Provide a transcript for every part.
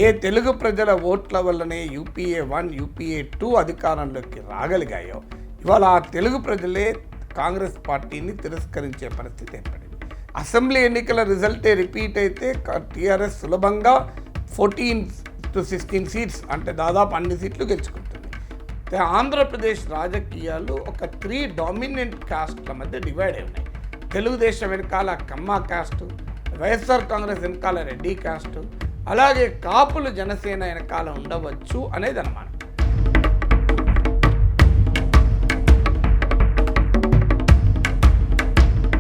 ఏ తెలుగు ప్రజల ఓట్ల వల్లనే యూపీఏ 1 యూపీఏ 2 అధికారంలోకి రాగలిగాయో ఇవాళ ఆ తెలుగు ప్రజలే కాంగ్రెస్ పార్టీని తిరస్కరించే పరిస్థితి ఏర్పడింది. అసెంబ్లీ ఎన్నికల రిజల్టే రిపీట్ అయితే టీఆర్ఎస్ సులభంగా 14 to 16 సీట్స్ అంటే దాదాపు అన్ని సీట్లు గెలుచుకుంటుంది. ఆంధ్రప్రదేశ్ రాజకీయాలు ఒక 3 డామినెంట్ కాస్ట్ల మధ్య డివైడ్ అయి ఉన్నాయి. తెలుగుదేశం వెనకాల కమ్మ కాస్టు, వైఎస్ఆర్ కాంగ్రెస్ వెనకాల రెడ్డి కాస్టు, అలాగే కాపులు జనసేన వెనకాల ఉండవచ్చు అనేది అనుమానం.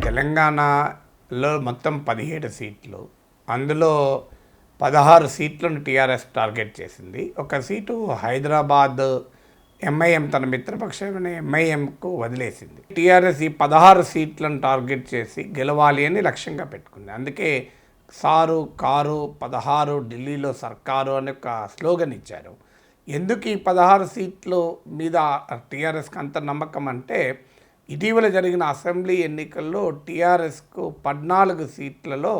తెలంగాణలో మొత్తం 17 సీట్లు, అందులో 16 సీట్లను టీఆర్ఎస్ టార్గెట్ చేసింది. ఒక సీటు హైదరాబాద్ ఎంఐఎం తన మిత్రపక్షమైన ఎంఐఎంకు వదిలేసింది. టీఆర్ఎస్ ఈ 16 సీట్లను టార్గెట్ చేసి గెలవాలి అని లక్ష్యంగా పెట్టుకుంది. అందుకే సారు కారు 16 ఢిల్లీలో సర్కారు అని ఒక స్లోగన్ ఇచ్చారు. ఎందుకు ఈ 16 సీట్ల మీద టీఆర్ఎస్కి అంత నమ్మకం అంటే, ఇటీవల జరిగిన అసెంబ్లీ ఎన్నికల్లో టీఆర్ఎస్కు 14 సీట్లలో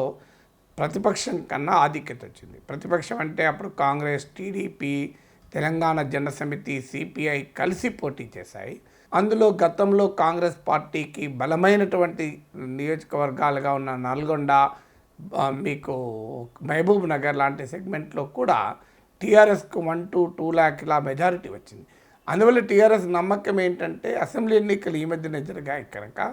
ప్రతిపక్షం కన్నా ఆధిక్యత వచ్చింది. ప్రతిపక్షం అంటే అప్పుడు కాంగ్రెస్, టీడీపీ, తెలంగాణ జనసమితి, సిపిఐ కలిసి పోటీ చేశాయి. అందులో గతంలో కాంగ్రెస్ పార్టీకి బలమైనటువంటి నియోజకవర్గాలుగా ఉన్న నల్గొండ, మీకు మహబూబ్ నగర్ లాంటి సెగ్మెంట్లో కూడా టీఆర్ఎస్కు 1 to 2 lakh ఇలా మెజారిటీ వచ్చింది. అందువల్ల టీఆర్ఎస్ నమ్మకం ఏంటంటే అసెంబ్లీ ఎన్నికలు ఈ మధ్యన జరిగాయి కనుక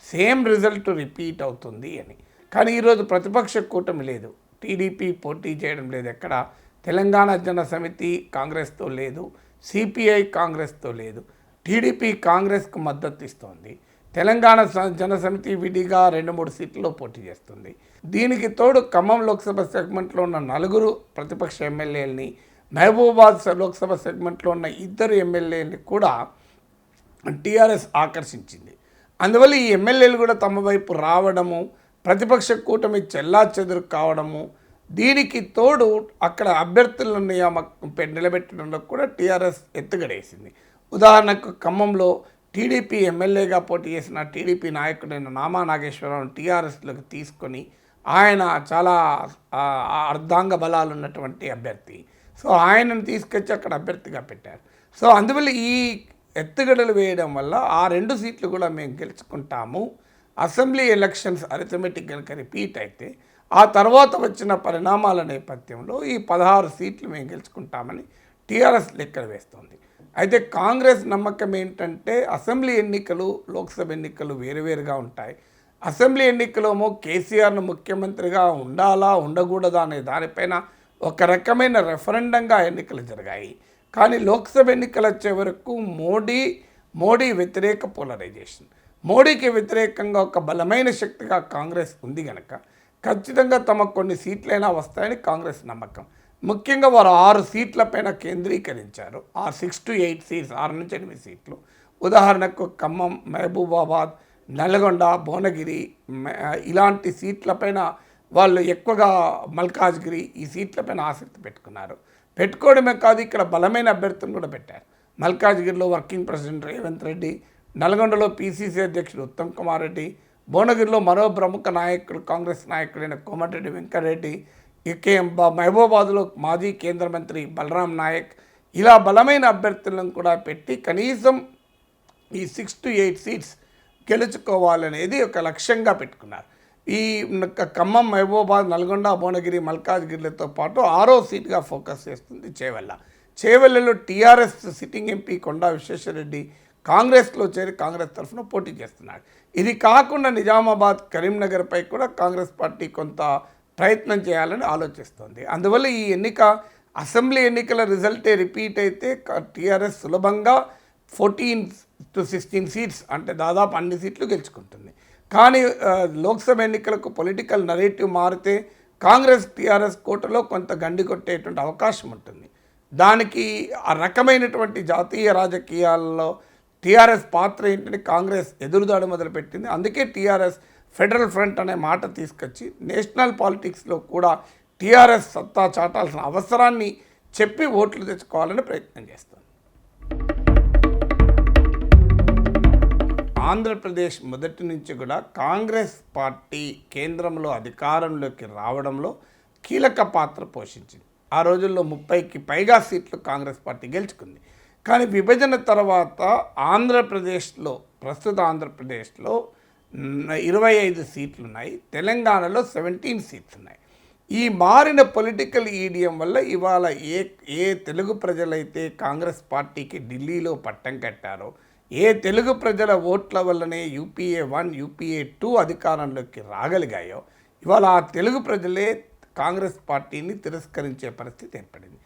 సేమ్ రిజల్ట్ రిపీట్ అవుతుంది అని. కానీ ఈరోజు ప్రతిపక్ష కూటమి లేదు, టీడీపీ పోటీ చేయడం లేదు, ఎక్కడ తెలంగాణ జనసమితి కాంగ్రెస్తో లేదు, సిపిఐ కాంగ్రెస్తో లేదు, టీడీపీ కాంగ్రెస్కు మద్దతు ఇస్తోంది, తెలంగాణ జనసమితి విడిగా 2-3 సీట్లలో పోటీ చేస్తుంది. దీనికి తోడు ఖమ్మం లోక్సభ సెగ్మెంట్లో ఉన్న 4 ప్రతిపక్ష ఎమ్మెల్యేలని, మహబూబాబాద్ లోక్సభ సెగ్మెంట్లో ఉన్న 2 ఎమ్మెల్యేలని కూడా టీఆర్ఎస్ ఆకర్షించింది. అందువల్ల ఈ ఎమ్మెల్యేలు కూడా తమ వైపు రావడము, ప్రతిపక్ష కూటమి చెల్లాచెదురు కావడము, దీనికి తోడు అక్కడ అభ్యర్థులను నిలబెట్టడంలో కూడా టీఆర్ఎస్ ఎత్తుగడేసింది. ఉదాహరణకు ఖమ్మంలో టీడీపీ ఎమ్మెల్యేగా పోటీ చేసిన టీడీపీ నాయకుడైన నామా నాగేశ్వరరావును టీఆర్ఎస్లోకి తీసుకొని ఆయన చాలా అర్ధాంగ బలాలు ఉన్నటువంటి అభ్యర్థి. సో ఆయనను తీసుకొచ్చి అక్కడ అభ్యర్థిగా పెట్టారు. సో అందువల్ల ఈ ఎత్తుగడలు వేయడం వల్ల ఆ 2 సీట్లు కూడా మేము గెలుచుకుంటాము. అసెంబ్లీ ఎలక్షన్స్ అరిథమెటిక్ కనుక రిపీట్ అయితే ఆ తర్వాత వచ్చిన పరిణామాల నేపథ్యంలో ఈ 16 సీట్లు మేము గెలుచుకుంటామని టీఆర్ఎస్ లెక్కలు వేస్తోంది. అయితే కాంగ్రెస్ నమ్మకం ఏంటంటే అసెంబ్లీ ఎన్నికలు, లోక్సభ ఎన్నికలు వేరువేరుగా ఉంటాయి. అసెంబ్లీ ఎన్నికలేమో కేసీఆర్ను ముఖ్యమంత్రిగా ఉండాలా ఉండకూడదా అనే దానిపైన ఒక రకమైన రెఫరెండంగా ఎన్నికలు జరిగాయి. కానీ లోక్సభ ఎన్నికలు వచ్చే వరకు మోడీ వ్యతిరేక పోలరైజేషన్, మోడీకి వ్యతిరేకంగా ఒక బలమైన శక్తిగా కాంగ్రెస్ ఉంది కనుక ఖచ్చితంగా తమకు కొన్ని సీట్లైనా వస్తాయని కాంగ్రెస్ నమ్మకం. ముఖ్యంగా వారు 6 సీట్లపైన కేంద్రీకరించారు. 6 to 8 సీట్స్, 6 నుంచి 8 సీట్లు. ఉదాహరణకు ఖమ్మం, మహబూబాబాద్, నల్గొండ, భువనగిరి ఇలాంటి సీట్లపైన వాళ్ళు ఎక్కువగా, మల్కాజ్గిరి ఈ సీట్లపైన ఆసక్తి పెట్టుకోవడమే కాదు, ఇక్కడ బలమైన అభ్యర్థులను కూడా పెట్టారు. మల్కాజ్గిరిలో వర్కింగ్ ప్రెసిడెంట్ రేవంత్ రెడ్డి, నల్గొండలో పిసిసి అధ్యక్షుడు ఉత్తమ్ కుమార్ రెడ్డి, భువనగిరిలో మరో ప్రముఖ నాయకుడు కాంగ్రెస్ నాయకుడైన కోమటిరెడ్డి వెంకటరెడ్డి, మహబూబాబాద్లో మాజీ కేంద్ర మంత్రి బలరాం నాయక్, ఇలా బలమైన అభ్యర్థులను కూడా పెట్టి కనీసం ఈ 6 to 8 సీట్స్ గెలుచుకోవాలనేది ఒక లక్ష్యంగా పెట్టుకున్నారు. ఈ ఖమ్మం, మహబూబాబాద్, నల్గొండ, భువనగిరి, మల్కాజ్గిరిలతో పాటు 6వ సీట్గా ఫోకస్ చేస్తుంది చేవెళ్ళలో టీఆర్ఎస్ సిట్టింగ్ ఎంపీ కొండా విశ్వేశ్వరరెడ్డి కాంగ్రెస్లో చేరి కాంగ్రెస్ తరఫున పోటీ చేస్తున్నాడు. ఇది కాకుండా నిజామాబాద్, కరీంనగర్పై కూడా కాంగ్రెస్ పార్టీ కొంత ప్రయత్నం చేయాలని ఆలోచిస్తోంది. అందువల్ల ఈ అసెంబ్లీ ఎన్నికల రిజల్టే రిపీట్ అయితే టీఆర్ఎస్ సులభంగా 14 to 16 సీట్స్ అంటే దాదాపు అన్ని సీట్లు గెలుచుకుంటుంది. కానీ లోక్సభ ఎన్నికలకు పొలిటికల్ నరేటివ్ మారితే కాంగ్రెస్ టీఆర్ఎస్ కోటలో కొంత గండి కొట్టేటువంటి అవకాశం ఉంటుంది. దానికి ఆ రకమైనటువంటి జాతీయ రాజకీయాల్లో టీఆర్ఎస్ పాత్ర ఏంటని కాంగ్రెస్ ఎదురుదాడి మొదలుపెట్టింది. అందుకే టీఆర్ఎస్ ఫెడరల్ ఫ్రంట్ అనే మాట తీసుకొచ్చి నేషనల్ పాలిటిక్స్లో కూడా టీఆర్ఎస్ సత్తా చాటాల్సిన అవసరాన్ని చెప్పి ఓట్లు తెచ్చుకోవాలని ప్రయత్నం చేస్తుంది. ఆంధ్రప్రదేశ్ మొదటి నుంచి కూడా కాంగ్రెస్ పార్టీ కేంద్రంలో అధికారంలోకి రావడంలో కీలక పాత్ర పోషించింది. ఆ రోజుల్లో 30కి పైగా సీట్లు కాంగ్రెస్ పార్టీ గెలుచుకుంది. కానీ విభజన తర్వాత ఆంధ్రప్రదేశ్లో, ప్రస్తుత ఆంధ్రప్రదేశ్లో 25 సీట్లు ఉన్నాయి, తెలంగాణలో 17 సీట్స్ ఉన్నాయి. ఈ మారిన పొలిటికల్ ఈడియం వల్ల ఇవాళ ఏ తెలుగు ప్రజలైతే కాంగ్రెస్ పార్టీకి ఢిల్లీలో పట్టం కట్టారో, ఏ తెలుగు ప్రజల ఓట్ల వల్లనే యూపీఏ 1, యూపీఏ 2 అధికారంలోకి రాగలిగాయో, ఇవాళ ఆ తెలుగు ప్రజలే కాంగ్రెస్ పార్టీని తిరస్కరించే పరిస్థితి ఏర్పడింది.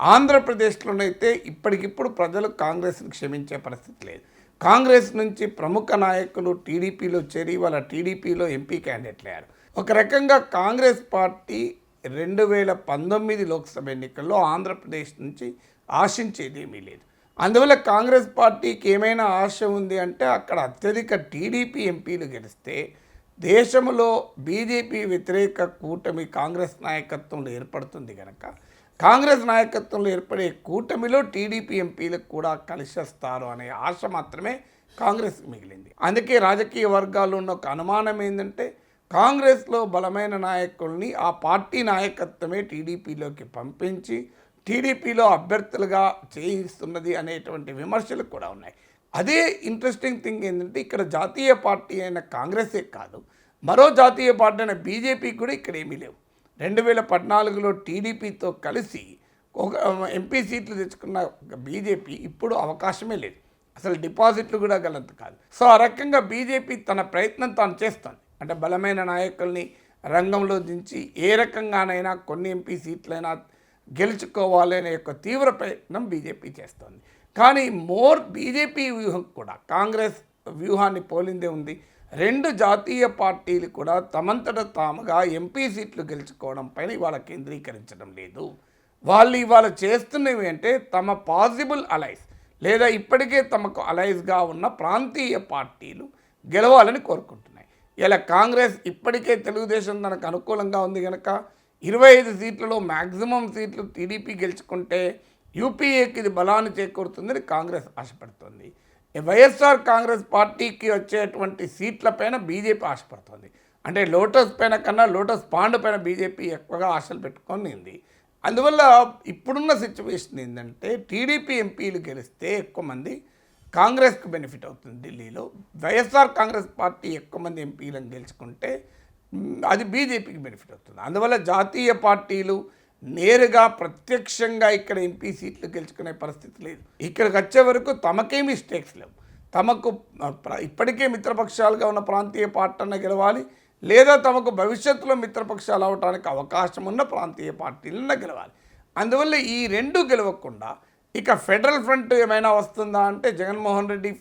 ఆంధ్రప్రదేశ్లోనైతే ఇప్పటికిప్పుడు ప్రజలు కాంగ్రెస్ని క్షమించే పరిస్థితి లేదు. కాంగ్రెస్ నుంచి ప్రముఖ నాయకులు టీడీపీలో చేరి వాళ్ళ టీడీపీలో ఎంపీ క్యాండిడేట్లు అయ్యారు. ఒక రకంగా కాంగ్రెస్ పార్టీ 2019 లోక్సభ ఎన్నికల్లో ఆంధ్రప్రదేశ్ నుంచి ఆశించేది ఏమీ లేదు. అందువల్ల కాంగ్రెస్ పార్టీకి ఏమైనా ఆశ ఉంది అంటే అక్కడ అత్యధిక టీడీపీ ఎంపీలు గెలిస్తే దేశంలో బీజేపీ వ్యతిరేక కూటమి కాంగ్రెస్ నాయకత్వంలో ఏర్పడుతుంది కనుక కాంగ్రెస్ నాయకత్వంలో ఏర్పడే కూటమిలో టీడీపీ ఎంపీలకు కూడా కలిసి వస్తారు అనే ఆశ మాత్రమే కాంగ్రెస్ మిగిలింది. అందుకే రాజకీయ వర్గాల్లో ఉన్న ఒక అనుమానం ఏంటంటే కాంగ్రెస్లో బలమైన నాయకుల్ని ఆ పార్టీ నాయకత్వమే టీడీపీలోకి పంపించి టీడీపీలో అభ్యర్థులుగా చేయిస్తున్నది అనేటువంటి విమర్శలు కూడా ఉన్నాయి. అదే ఇంట్రెస్టింగ్ థింగ్ ఏంటంటే ఇక్కడ జాతీయ పార్టీ అయిన కాంగ్రెసే కాదు, మరో జాతీయ పార్టీ అయిన బీజేపీ కూడా ఇక్కడ ఏమీ లేవు. 2014లో టీడీపీతో కలిసి ఒక ఎంపీ సీట్లు తెచ్చుకున్న బీజేపీ ఇప్పుడు అవకాశమే లేదు, అసలు డిపాజిట్లు కూడా గలంత కాదు. సో ఆ రకంగా బీజేపీ తన ప్రయత్నం తాను చేస్తుంది. అంటే బలమైన నాయకుల్ని రంగంలో దించి ఏ రకంగానైనా కొన్ని ఎంపీ సీట్లైనా గెలుచుకోవాలి అనే యొక్క తీవ్ర ప్రయత్నం బీజేపీ చేస్తుంది. కానీ బీజేపీ వ్యూహం కూడా కాంగ్రెస్ వ్యూహాన్ని పోలిందే ఉంది. రెండు జాతీయ పార్టీలు కూడా తమంతట తాముగా ఎంపీ సీట్లు గెలుచుకోవడం పైన ఇవాళ కేంద్రీకరించడం లేదు. వాళ్ళు ఇవాళ చేస్తున్నవి అంటే తమ పాసిబుల్ అలైస్ లేదా ఇప్పటికే తమకు అలైస్గా ఉన్న ప్రాంతీయ పార్టీలు గెలవాలని కోరుకుంటున్నాయి. ఇలా కాంగ్రెస్ ఇప్పటికే తెలుగుదేశం తనకు అనుకూలంగా ఉంది కనుక 25 సీట్లలో మ్యాక్సిమం సీట్లు టీడీపీ గెలుచుకుంటే యూపీఏకి ఇది బలాన్ని చేకూరుతుందని కాంగ్రెస్ ఆశపడుతుంది. వైఎస్ఆర్ కాంగ్రెస్ పార్టీకి వచ్చేటువంటి సీట్లపైన బీజేపీ ఆశపడుతుంది. అంటే లోటస్ పైన కన్నా లోటస్ పాండ్ పైన బీజేపీ ఎక్కువగా ఆశలు పెట్టుకొని. అందువల్ల ఇప్పుడున్న సిచ్యువేషన్ ఏంటంటే టీడీపీ ఎంపీలు గెలిస్తే ఎక్కువ మంది కాంగ్రెస్కు బెనిఫిట్ అవుతుంది ఢిల్లీలో. వైఎస్ఆర్ కాంగ్రెస్ పార్టీ ఎక్కువ మంది ఎంపీలను గెలుచుకుంటే అది బీజేపీకి బెనిఫిట్ అవుతుంది. అందువల్ల జాతీయ పార్టీలు నేరుగా ప్రత్యక్షంగా ఇక్కడ ఎంపీ సీట్లు గెలుచుకునే పరిస్థితి లేదు. ఇక్కడికి వచ్చే వరకు తమకేమీ స్టేక్స్ లేవు. తమకు ఇప్పటికే మిత్రపక్షాలుగా ఉన్న ప్రాంతీయ పార్టీలను గెలవాలి, లేదా తమకు భవిష్యత్తులో మిత్రపక్షాలు అవడానికి అవకాశం ఉన్న ప్రాంతీయ పార్టీలను గెలవాలి. అందువల్ల ఈ రెండు గెలవకుండా ఇక ఫెడరల్ ఫ్రంట్ ఏమైనా వస్తుందా అంటే జగన్మోహన్ రెడ్డి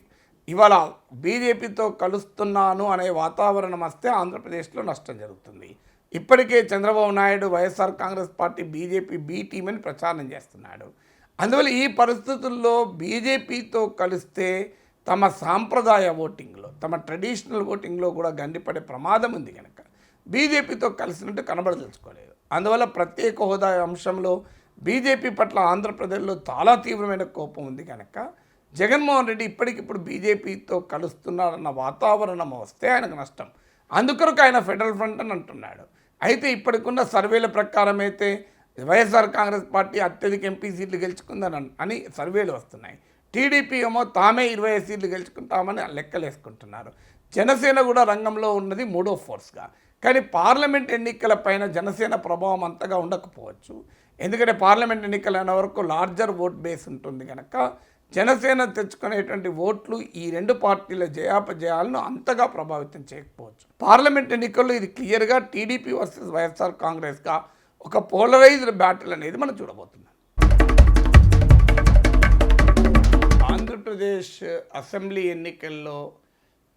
ఇవాళ బీజేపీతో కలుస్తున్నాను అనే వాతావరణం వస్తే ఆంధ్రప్రదేశ్లో నష్టం జరుగుతుంది. ఇప్పటికే Chandrababu Naidu YSR Congress party BJP be team అని ప్రచారం చేస్తున్నాడు. అందువల్ల ఈ పరిస్థితుల్లో బీజేపీతో కలిస్తే తమ సాంప్రదాయ ఓటింగ్లో, తమ ట్రెడిషనల్ ఓటింగ్లో కూడా గండిపడే ప్రమాదం ఉంది కనుక బీజేపీతో కలిసినట్టు కనబడదలుచుకోలేదు. అందువల్ల ప్రత్యేక హోదా అంశంలో బీజేపీ పట్ల ఆంధ్రప్రదేశ్లో చాలా తీవ్రమైన కోపం ఉంది కనుక జగన్మోహన్ రెడ్డి ఇప్పటికిప్పుడు బీజేపీతో కలుస్తున్నారన్న వాతావరణం వస్తే ఆయనకు నష్టం. అందుకొరకు ఆయన ఫెడరల్ ఫ్రంట్ అని అంటున్నాడు. అయితే ఇప్పటికున్న సర్వేల ప్రకారం అయితే వైఎస్ఆర్ కాంగ్రెస్ పార్టీ అత్యధిక ఎంపీ సీట్లు గెలుచుకుందని సర్వేలు వస్తున్నాయి. టీడీపీ ఏమో తామే 25 సీట్లు గెలుచుకుంటామని లెక్కలేసుకుంటున్నారు. జనసేన కూడా రంగంలో ఉన్నది మూడో ఫోర్స్గా. కానీ పార్లమెంట్ ఎన్నికల పైన జనసేన ప్రభావం అంతగా ఉండకపోవచ్చు. ఎందుకంటే పార్లమెంట్ ఎన్నికలు అనే వరకు లార్జర్ ఓట్ బేస్ ఉంటుంది కనుక జనసేన తెచ్చుకునేటువంటి ఓట్లు ఈ రెండు పార్టీల జయాపజయాలను అంతగా ప్రభావితం చేయకపోవచ్చు. పార్లమెంట్ ఎన్నికల్లో ఇది క్లియర్గా టీడీపీ వర్సెస్ వైఎస్ఆర్ కాంగ్రెస్గా ఒక పోలరైజ్డ్ బ్యాటిల్ అనేది మనం చూడబోతున్నాం. ఆంధ్రప్రదేశ్ అసెంబ్లీ ఎన్నికల్లో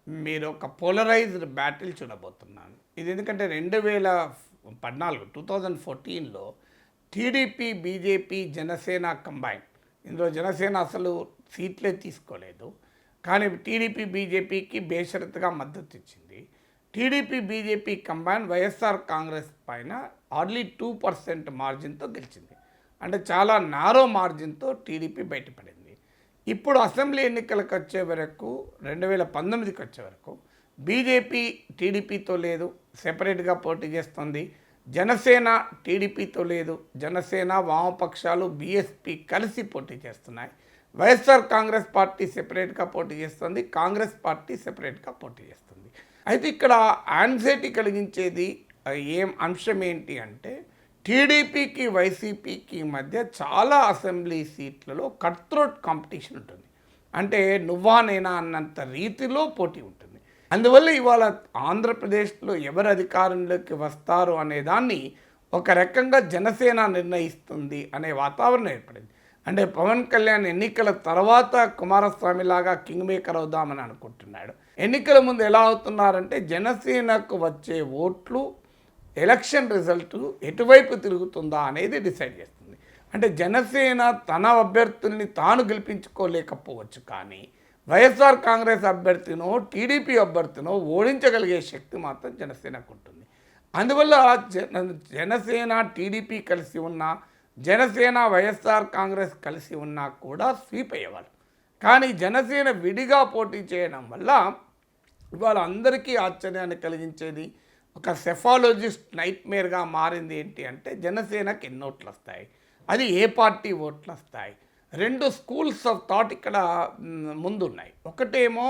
మీరు ఒక పోలరైజ్డ్ బ్యాటిల్ చూడబోతున్నాను. ఇది ఎందుకంటే 2014లో టీడీపీ, బీజేపీ, జనసేన కంబైన్. ఇందులో జనసేన అసలు సీట్లే తీసుకోలేదు, కానీ టీడీపీ బీజేపీకి బేషరతుగా మద్దతు ఇచ్చింది. TDP BJP combine YSR Congress పైన హార్డ్లీ 2% మార్జిన్తో గెలిచింది. అంటే చాలా నారో మార్జిన్తో టీడీపీ బయటపడింది. ఇప్పుడు అసెంబ్లీ ఎన్నికలకు వచ్చే వరకు 2019కి వచ్చే వరకు బీజేపీ టీడీపీతో లేదు, సెపరేట్గా పోటీ చేస్తుంది. జనసేన టీడీపీతో లేదు, జనసేన వామపక్షాలు బీఎస్పీ కలిసి పోటీ చేస్తున్నాయి. వైఎస్ఆర్ కాంగ్రెస్ పార్టీ సెపరేట్గా పోటీ చేస్తుంది, కాంగ్రెస్ పార్టీ సెపరేట్గా పోటీ చేస్తుంది. అయితే ఇక్కడ యాంగ్జైటీ కలిగించేది ఏం అంశం ఏంటి అంటే టీడీపీకి వైసీపీకి మధ్య చాలా అసెంబ్లీ సీట్లలో కట్ త్రోట్ కాంపిటీషన్ ఉంటుంది. అంటే నువ్వా నేనా అన్నంత రీతిలో పోటీ ఉంటుంది. అందువల్ల ఇవాళ ఆంధ్రప్రదేశ్లో ఎవరు అధికారంలోకి వస్తారు అనే దాన్ని ఒక రకంగా జనసేన నిర్ణయిస్తుంది అనే వాతావరణం ఏర్పడింది. అంటే పవన్ కళ్యాణ్ ఎన్నికల తర్వాత కుమారస్వామి లాగా కింగ్ మేకర్ అవుదామని అనుకుంటున్నాడు. ఎన్నికల ముందు ఎలా అవుతున్నారంటే జనసేనకు వచ్చే ఓట్లు ఎలక్షన్ రిజల్ట్ ఎటువైపు తిరుగుతుందా అనేది డిసైడ్ చేస్తుంది. అంటే జనసేన తన అభ్యర్థుల్ని తాను గెలిపించుకోలేకపోవచ్చు, కానీ వైఎస్ఆర్ కాంగ్రెస్ అభ్యర్థినో టీడీపీ అభ్యర్థినో ఓడించగలిగే శక్తి మాత్రం జనసేనకు ఉంటుంది. అందువల్ల జనసేన టీడీపీ కలిసి ఉన్నా, జనసేన వైఎస్ఆర్ కాంగ్రెస్ కలిసి ఉన్నా కూడా స్వీప్ అయ్యేవాళ్ళు. కానీ జనసేన విడిగా పోటీ చేయడం వల్ల ఇవాళ అందరికీ ఆశ్చర్యాన్ని కలిగించేది ఒక సెఫాలజిస్ట్ నైట్మేర్గా మారింది ఏంటి అంటే జనసేనకి ఎన్ని ఓట్లు వస్తాయి, అది ఏ పార్టీ ఓట్లు వస్తాయి. రెండు స్కూల్స్ ఆఫ్ థాట్ ఇక్కడ ముందున్నాయి. ఒకటేమో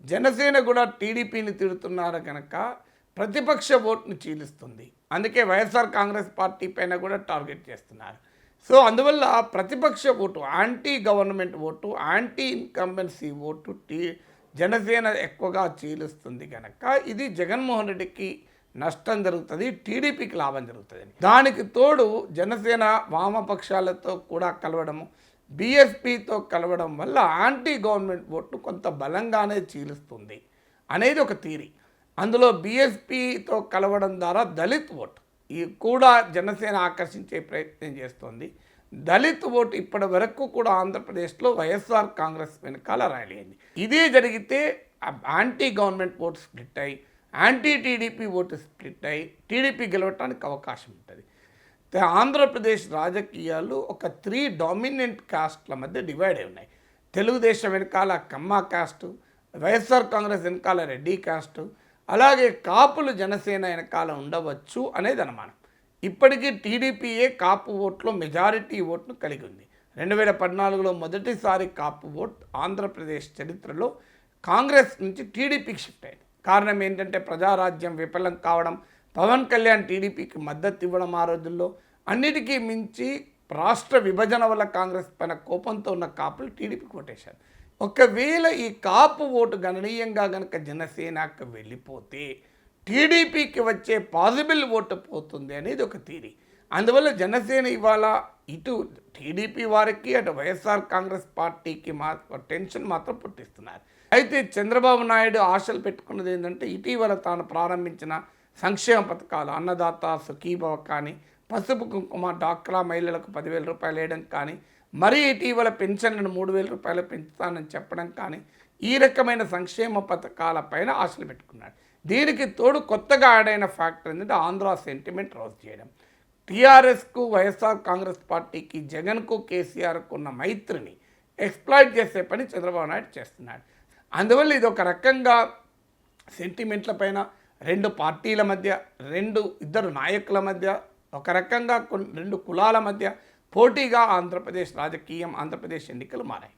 జనసేన కూడా టీడీపీని తిడుతున్నారు కనుక ప్రతిపక్ష ఓటును చీలుస్తుంది, అందుకే వైఎస్ఆర్ కాంగ్రెస్ పార్టీ పైన కూడా టార్గెట్ చేస్తున్నారు. సో అందువల్ల ప్రతిపక్ష vote, anti government vote, anti incumbency vote Janasena ఎక్కువగా చీలుస్తుంది కనుక ఇది జగన్మోహన్ రెడ్డికి నష్టం జరుగుతుంది, టీడీపీకి లాభం జరుగుతుంది. దానికి తోడు జనసేన వామపక్షాలతో కూడా కలవడము, బీఎస్పీతో కలవడం వల్ల యాంటీ గవర్నమెంట్ ఓటు కొంత బలంగానే చీలుస్తుంది అనేది ఒక థియరీ. అందులో బీఎస్పీతో కలవడం ద్వారా దళిత్ ఓటు ఈ కూడా జనసేన ఆకర్షించే ప్రయత్నం చేస్తోంది. దళిత్ ఓటు ఇప్పటి వరకు కూడా ఆంధ్రప్రదేశ్లో వైఎస్ఆర్ కాంగ్రెస్ వెనకాల ర్యాలీ అయింది. ఇదే జరిగితే యాంటీ గవర్నమెంట్ ఓటు స్ప్లిట్ అయ్యి యాంటీ టీడీపీ ఓటు స్ప్లిట్ అయ్యి టీడీపీ గెలవటానికి అవకాశం ఉంటుంది. ఆంధ్రప్రదేశ్ రాజకీయాలు ఒక 3 డామినెంట్ కాస్ట్ల మధ్య డివైడ్ అయి ఉన్నాయి. తెలుగుదేశం వెనకాల కమ్మ కాస్టు, వైఎస్ఆర్ కాంగ్రెస్ వెనకాల రెడ్డి కాస్టు, అలాగే కాపులు జనసేన వెనకాల ఉండవచ్చు అనేది అనుమానం. ఇప్పటికీ టీడీపీయే కాపు ఓట్లో మెజారిటీ ఓట్ను కలిగి ఉంది. 2014లో మొదటిసారి కాపు ఓట్ ఆంధ్రప్రదేశ్ చరిత్రలో కాంగ్రెస్ నుంచి టీడీపీకి షిఫ్ట్ అయింది. కారణం ఏంటంటే ప్రజారాజ్యం విఫలం కావడం, పవన్ కళ్యాణ్ టీడీపీకి మద్దతు ఇవ్వడం, ఆ రోజుల్లో అన్నిటికీ మించి రాష్ట్ర విభజన వల్ల కాంగ్రెస్ పైన కోపంతో ఉన్న కాపులు టీడీపీకి ఓటేశారు. ఒకవేళ ఈ కాపు ఓటు గణనీయంగా కనుక జనసేనకు వెళ్ళిపోతే టీడీపీకి వచ్చే పాజిబుల్ ఓటు పోతుంది అనేది ఒక థియరీ. అందువల్ల జనసేన ఇవాళ ఇటు టీడీపీ వారికి అటు వైఎస్ఆర్ కాంగ్రెస్ పార్టీకి టెన్షన్ మాత్రం పుట్టిస్తున్నారు. అయితే చంద్రబాబు నాయుడు ఆశలు పెట్టుకున్నది ఏంటంటే ఇటీవల తాను ప్రారంభించిన సంక్షేమ పథకాలు అన్నదాత సుఖీభవ కానీ, పసుపు కుంకుమ డాక్రా మహిళలకు 10,000 రూపాయలు వేయడం కానీ, మరీ ఇటీవల పెన్షన్లను 3,000 రూపాయలు పెంచుతానని చెప్పడం కానీ, ఈ రకమైన సంక్షేమ పథకాలపైన ఆశలు పెట్టుకున్నాడు. దీనికి తోడు కొత్తగా యాడ్ అయిన ఫ్యాక్టర్ ఏంటంటే ఆంధ్ర సెంటిమెంట్ రోజ్ చేయడం. టీఆర్ఎస్కు వైఎస్ఆర్ కాంగ్రెస్ పార్టీకి జగన్కు కేసీఆర్కు ఉన్న మైత్రిని ఎక్స్ప్లాయిట్ చేసే పని చంద్రబాబు నాయుడు చేస్తున్నాడు. అందువల్ల ఇది ఒక రకంగా సెంటిమెంట్ల పైన, 2 పార్టీల మధ్య, 2 నాయకుల మధ్య, ఒక రకంగా 2 కులాల మధ్య పోటీగా ఆంధ్రప్రదేశ్ రాజకీయం, ఆంధ్రప్రదేశ్ ఎన్నికలు మారాయి.